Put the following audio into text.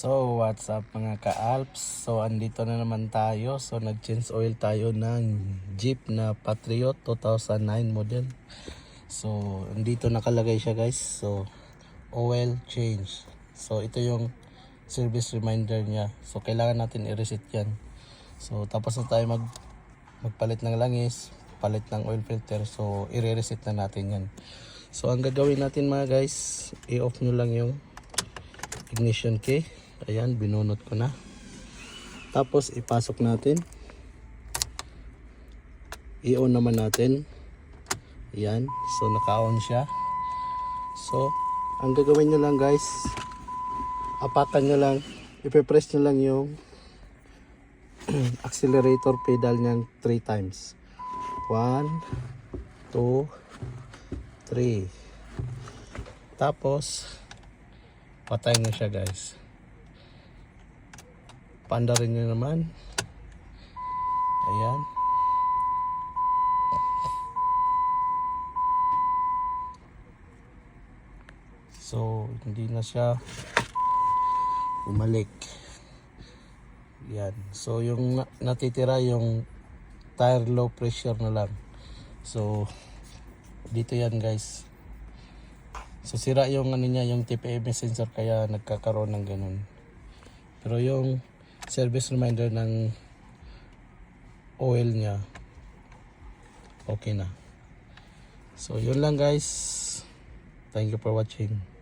So what's up mga ka-Alps? So andito na naman tayo. So nag-change oil tayo ng Jeep na Patriot 2009 model. So andito nakalagay siya guys. So oil change. So ito yung service reminder niya. So kailangan natin i-reset yan. So tapos na tayo magpalit ng langis, palit ng oil filter. So i-reset na natin yan. So ang gagawin natin mga guys, i-off nyo lang yung ignition key. Ayan, binunot ko na. Tapos ipasok natin. I-on naman natin. Ayan, so naka-on siya. So ang gagawin nyo lang guys, apakan nyo lang, ipipress nyo lang yung accelerator pedal niyang 3 times. 1, 2, 3. Tapos patay na siya guys. Paandarin nyo naman. Ayan. So hindi na siya umalik. Yan. So yung natitira yung tire low pressure na lang. So dito yan guys. So sira yung ano niya, yung TPM sensor, kaya nagkakaroon ng ganun. Pero yung service reminder ng oil niya okay na. So yun lang guys. Thank you for watching.